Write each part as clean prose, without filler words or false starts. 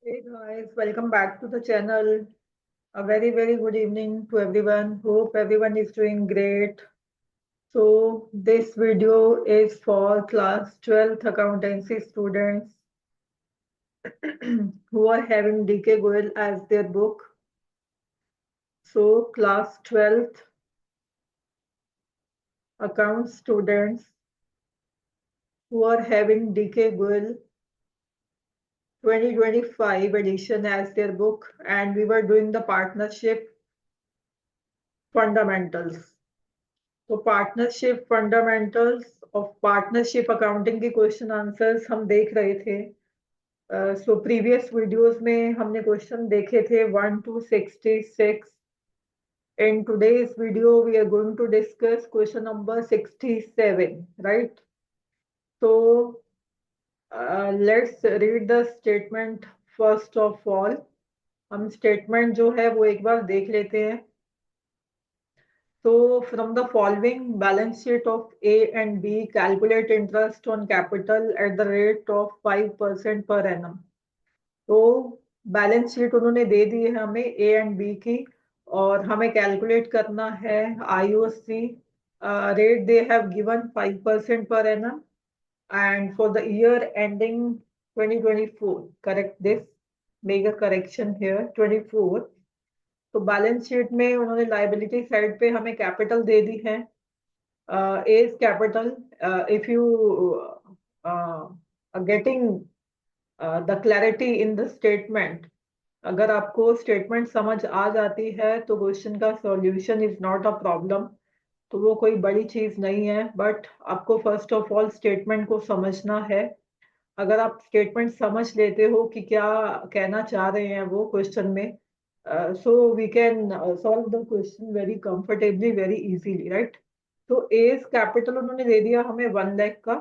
Hey guys, welcome back to the channel. A very good evening to everyone. Hope everyone is doing great. So this video is for class 12th accountancy students who are having DK Goel as their book. So class 12th account students who are having DK Goel 2025 edition as their book, and we were doing the partnership fundamentals. तो partnership fundamentals of partnership accounting के question answers हम देख रहे थे. So previous videos में हमने question देखे थे 1 to 66. In today's video we are going to discuss question number 67, right? So let's read the statement first of all. हम स्टेटमेंट जो है वो एक बार देख लेते हैं. So from the following balance sheet of A and B, calculate interest on capital at the rate of 5% per annum. तो balance sheet उन्होंने दे दी है हमें ए एंड बी की, और हमें कैलकुलेट करना है IOC rate. They have given 5% per annum and for the year ending 2024. Correct this, make a correction here, 24. तो बैलेंस शीट में उन्होंने लाइबिलिटी साइड पे हमें कैपिटल दे दी है. As capital, if you getting the clarity in the statement, अगर आपको स्टेटमेंट समझ आ जाती है तो क्वेश्चन का solution is not a problem. तो वो कोई बड़ी चीज नहीं है, बट आपको फर्स्ट ऑफ ऑल स्टेटमेंट को समझना है. अगर आप स्टेटमेंट समझ लेते हो कि क्या कहना चाह रहे हैं वो क्वेश्चन में, so we can solve the question very comfortably, very easily, right? तो एज कैपिटल उन्होंने दे दिया हमें 1 लाख का.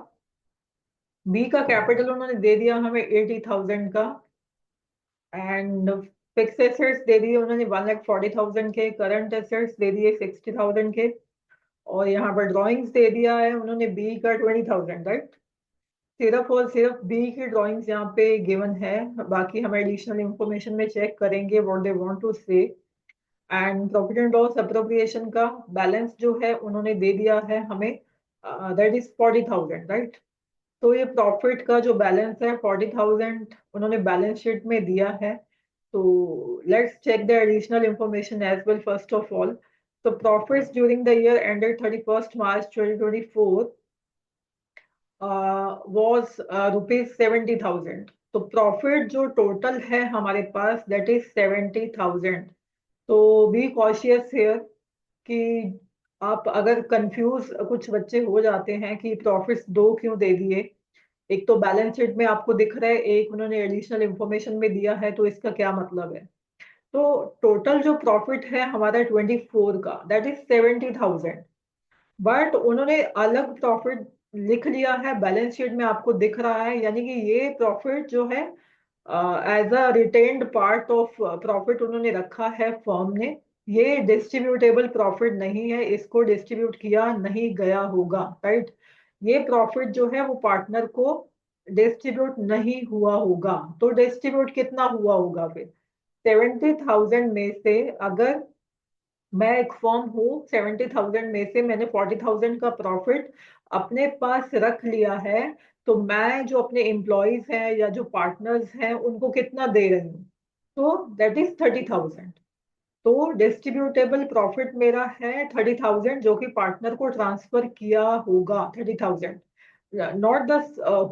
बी का कैपिटल उन्होंने दे दिया हमें 80,000 का. एंड फिक्स एसेट्स दे दिए उन्होंने 1,40,000 के. करंट एसेट्स दे दिए 60,000 के. और यहाँ पर ड्रॉइंग्स दे दिया है उन्होंने बी का 20,000, राइट? सिर्फ और सिर्फ बी की ड्राइंग्स यहाँ पे गिवन है. बाकी हम एडिशनल इंफॉर्मेशन में चेक करेंगे व्हाट दे वांट टू से. And profit and loss appropriation का बैलेंस जो है उन्होंने दे दिया है हमें, दैट इज 40,000, राइट? तो ये प्रॉफिट का जो बैलेंस है 40,000 उन्होंने बैलेंस शीट में दिया है. तो let's check the additional information as well. First of all, तो profits during the year ended 31st March 2024 was ₹70,000. तो प्रॉफिट जो टोटल है हमारे पास दैट इज 70,000. तो बी कॉशियस हेयर कि आप अगर कंफ्यूज कुछ बच्चे हो जाते हैं कि प्रॉफिट्स दो क्यों दे दिए. एक तो बैलेंस शीट में आपको दिख रहा है, एक उन्होंने एडिशनल इंफॉर्मेशन में दिया है, तो इसका क्या मतलब है? तो टोटल जो प्रॉफिट है हमारा 24 का दैट इज 70,000, बट उन्होंने अलग प्रॉफिट लिख लिया है बैलेंस शीट में, आपको दिख रहा है. यानी कि ये प्रॉफिट जो है as a retained part of profit उन्होंने रखा है फर्म ने. ये डिस्ट्रीब्यूटेबल प्रॉफिट नहीं है, इसको डिस्ट्रीब्यूट किया नहीं गया होगा, राइट? ये प्रॉफिट जो है वो पार्टनर को डिस्ट्रीब्यूट नहीं हुआ होगा. तो डिस्ट्रीब्यूट कितना हुआ होगा फिर? 70,000 में से अगर मैं एक फॉर्म हूँ, 70,000 में से मैंने 40,000 का प्रॉफिट अपने पास रख लिया है, तो मैं जो अपने एम्प्लॉयज हैं या जो पार्टनर्स हैं उनको कितना दे रही हूँ? तो दैट इज 30,000. तो डिस्ट्रीब्यूटेबल प्रॉफिट मेरा है 30,000, जो कि पार्टनर को ट्रांसफर किया होगा. 30,000, not the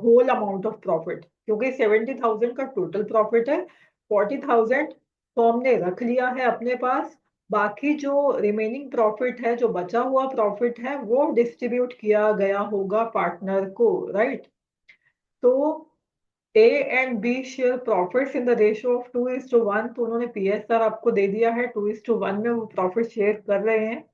whole amount of profit, क्योंकि 70,000 का टोटल प्रॉफिट है. 40,000 फर्म ने रख लिया है अपने पास. बाकी जो रिमेनिंग प्रॉफिट है, जो बचा हुआ प्रॉफिट है, वो डिस्ट्रीब्यूट किया गया होगा पार्टनर को, राइट? तो A and B share profits in the ratio of 2:1. तो उन्होंने पीएसआर आपको दे दिया है, 2:1 में वो प्रॉफिट शेयर कर रहे हैं.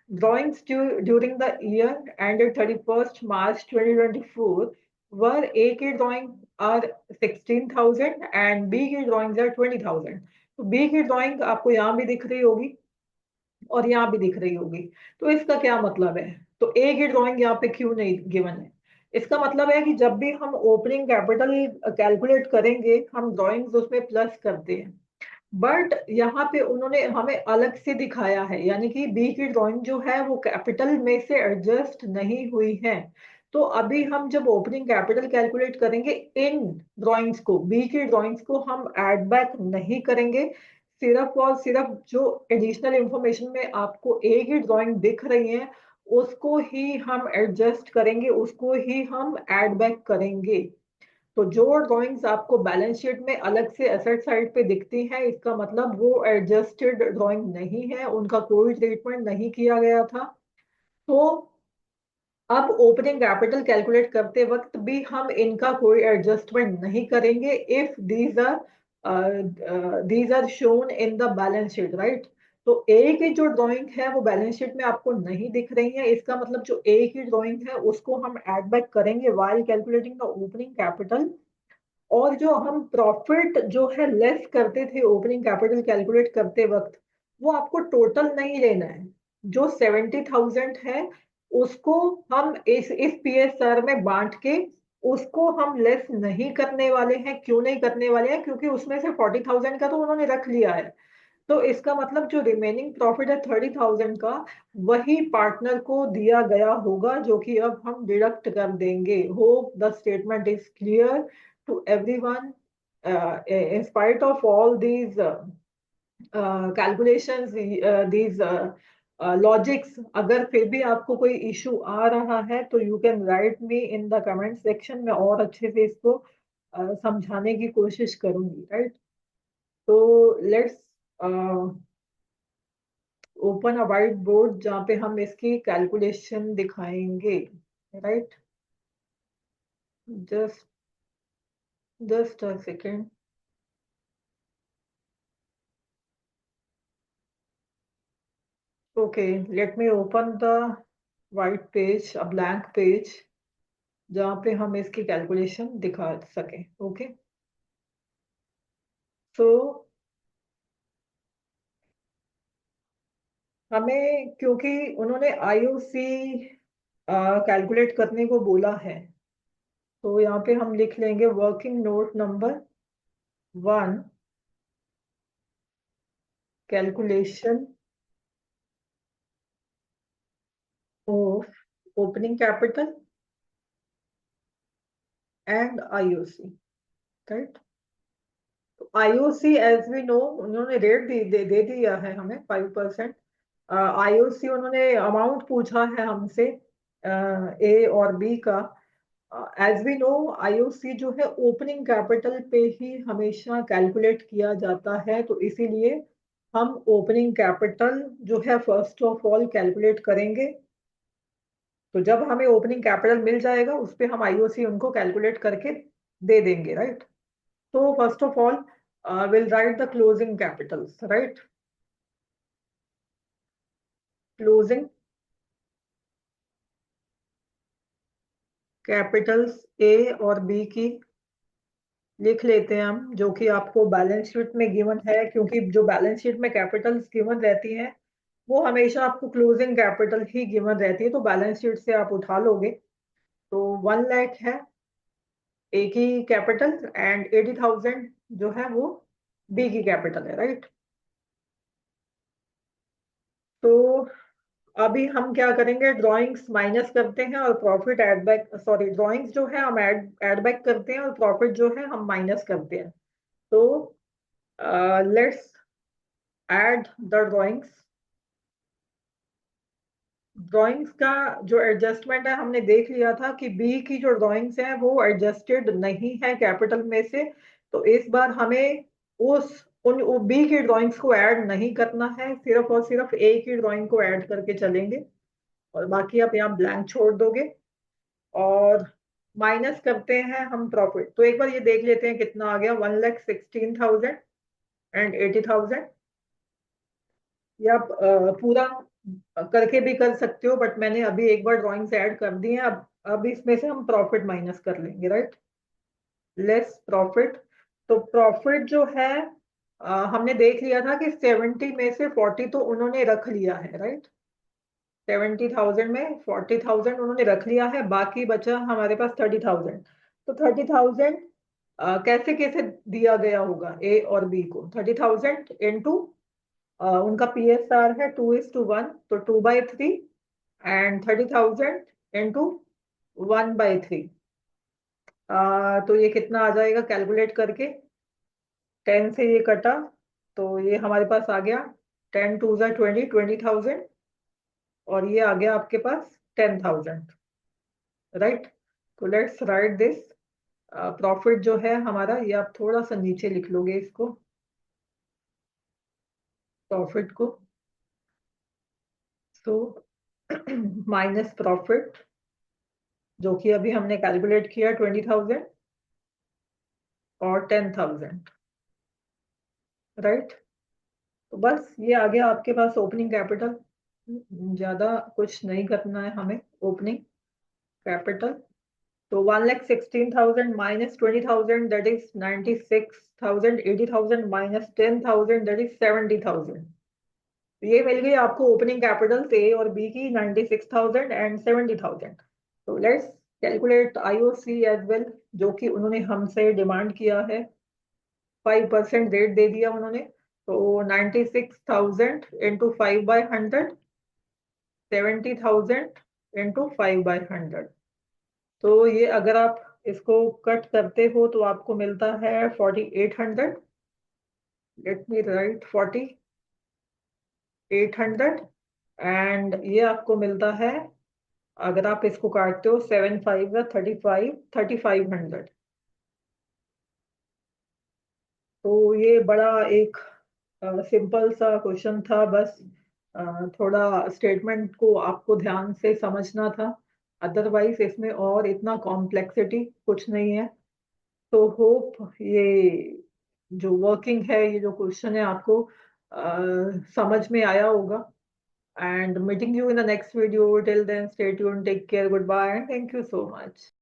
Drawings during the year ended 31st March 2024 were A की drawing are 16,000 and B की drawings are 20,000. तो B की drawing आपको यहाँ भी दिख रही होगी और यहाँ भी दिख रही होगी. तो इसका क्या मतलब है? तो A की ड्राइंग यहाँ पे क्यों नहीं गिवन है? इसका मतलब है कि जब भी हम ओपनिंग कैपिटल कैलकुलेट करेंगे हम ड्राइंग्स उसमें प्लस करते हैं, बट यहाँ पे उन्होंने हमें अलग से दिखाया है, यानी कि बी की ड्राइंग जो है वो कैपिटल में से एडजस्ट नहीं हुई है। तो अभी हम जब ओपनिंग कैपिटल कैलकुलेट करेंगे, इन ड्राइंग्स को, बी की ड्राइंग्स को हम ऐड बैक नहीं करेंगे। सिर्फ और सिर्फ जो एडिशनल इंफॉर्मेशन में आपको ए की ड्राइंग दिख रही है उसको ही हम एडजस्ट करेंगे, उसको ही हम ऐड बैक करेंगे। तो जो ड्राइंग्स आपको बैलेंस शीट में अलग से एसेट साइड पे दिखती हैं, इसका मतलब वो एडजस्टेड ड्राइंग नहीं है, उनका कोई ट्रीटमेंट नहीं किया गया था। तो अब ओपनिंग कैपिटल कैलकुलेट करते वक्त भी हम इनका कोई एडजस्टमेंट नहीं करेंगे if these are shown in the balance sheet, right. तो ए की जो ड्राइंग है वो बैलेंस शीट में आपको नहीं दिख रही है, इसका मतलब जो ए की ड्राइंग है उसको हम ऐड बैक करेंगे while calculating the opening capital. और जो हम प्रॉफिट जो है लेस करते थे ओपनिंग कैपिटल कैलकुलेट करते वक्त, वो आपको टोटल नहीं लेना है। जो 70,000 है उसको हम इस पीएसआर में बांट के उसको हम लेस नहीं करने वाले हैं। क्यों नहीं करने वाले हैं? क्योंकि उसमें से 40,000 का तो उन्होंने रख लिया है। तो इसका मतलब जो रिमेनिंग प्रॉफिट है 30,000 का, वही पार्टनर को दिया गया होगा, जो कि अब हम डिडक्ट कर देंगे। Hope the statement is clear to everyone. In spite of all these calculations, these logics, अगर फिर भी आपको कोई इशू आ रहा है तो you can write me in the comment section में, और अच्छे से इसको समझाने की कोशिश करूंगी, राइट। तो let's open a white board जहाँ पे हम इसकी कैलकुलेशन दिखाएंगे, right. Just just a second. Okay, let me open the white page, a blank page, जहाँ पे हम इसकी कैलकुलेशन दिखा सकें। ओके, तो हमें, क्योंकि उन्होंने आईओसी कैलकुलेट करने को बोला है, तो यहाँ पे हम लिख लेंगे working note number 1, calculation of opening capital and IOC, right. तो आईओसी एज वी नो, उन्होंने रेट दे दिया है हमें 5%। आईओसी उन्होंने अमाउंट पूछा है हमसे ए और बी का। एज वी नो, आईओसी जो है ओपनिंग कैपिटल पे ही हमेशा कैलकुलेट किया जाता है, तो इसीलिए हम ओपनिंग कैपिटल जो है फर्स्ट ऑफ ऑल कैलकुलेट करेंगे। तो जब हमें ओपनिंग कैपिटल मिल जाएगा उस पे हम आईओसी उनको कैलकुलेट करके दे देंगे, राइट। तो first of all will write the closing capitals, right. Closing capitals A और बी की लिख लेते हैं हम, जो कि आपको बैलेंस शीट में गिवन है, क्योंकि जो बैलेंस शीट में कैपिटल्स गिवन रहती हैं वो हमेशा आपको क्लोजिंग कैपिटल ही गिवन रहती है, तो बैलेंस शीट से आप उठा लोगे। तो 1 लाख है ए की कैपिटल एंड 80,000 जो है वो बी की कैपिटल है, राइट। तो अभी हम क्या करेंगे, ड्राइंग्स माइनस करते हैं और profit add back, sorry, drawings जो है हम ऐड बैक करते हैं और प्रॉफिट जो है हम माइनस करते हैं। तो let's add the drawings. Drawings का जो एडजस्टमेंट है हमने देख लिया था कि बी की जो ड्राइंग्स हैं वो एडजस्टेड नहीं है कैपिटल में से। तो इस बार हमें उस उन बी की ड्राइंग्स को ऐड नहीं करना है, सिर्फ और सिर्फ ए की ड्राइंग को ऐड करके चलेंगे, और बाकी आप यहाँ ब्लैंक छोड़ दोगे। और माइनस करते हैं हम प्रॉफिट। तो एक बार ये देख लेते हैं कितना आ गया, 1,16,000 एंड 80,000। ये आप पूरा करके भी कर सकते हो, बट मैंने अभी एक बार ड्राइंग्स ऐड कर दी हैं। अब इसमें से हम प्रॉफिट माइनस कर लेंगे, राइट। Less profit. तो प्रॉफिट जो है हमने देख लिया था कि 70 में से 40 तो उन्होंने रख लिया है, राइट। 70,000 में 40,000 उन्होंने रख लिया है, बाकी बचा हमारे पास 30,000। तो 30,000 कैसे कैसे दिया गया होगा ए और बी को? 30,000 इंटू उनका PSR है 2:1, तो 2/3, एंड 30,000 इंटू 1/3। तो ये कितना आ जाएगा कैलकुलेट करके? 10 से ये कटा, तो ये हमारे पास आ गया 10 2 ज़ा 20, 20,000, और ये आ गया आपके पास 10,000, राइट? तो लेट्स राइट दिस। प्रॉफिट जो है हमारा, ये आप थोड़ा सा नीचे लिख लोगे इसको, प्रॉफिट को। तो माइनस प्रॉफिट जो कि अभी हमने कैलकुलेट किया 20,000 और 10,000, राइट? तो बस ये आ गया आपके पास ओपनिंग कैपिटल। ज्यादा कुछ नहीं करना है हमें। ओपनिंग कैपिटल तो 1,16,000 minus 20,000 that is 96,000, 80,000 minus 10,000 that is 70,000। ये मिल गई आपको ओपनिंग कैपिटल ए और बी की, 96,000 एंड 70,000। तो let's calculate IOC as well, जो कि उन्होंने हमसे डिमांड किया है। 5% रेट दे दिया उन्होंने, तो 96,000 इंटू 5/100, 70,000 इंटू 5/100। तो ये अगर आप इसको कट करते हो तो आपको मिलता है 4,800। लेट मी राइट 4,800, एंड ये आपको मिलता है, अगर आप इसको काटते हो 7 5 35, 3,500। तो ये बड़ा एक सिंपल सा क्वेश्चन था, बस थोड़ा स्टेटमेंट को आपको ध्यान से समझना था, अदरवाइज इसमें और इतना कॉम्प्लेक्सिटी कुछ नहीं है। तो होप ये जो वर्किंग है, ये जो क्वेश्चन है, आपको समझ में आया होगा। And meeting you in the next video, till then stay tuned, take care, good bye, and thank you so much.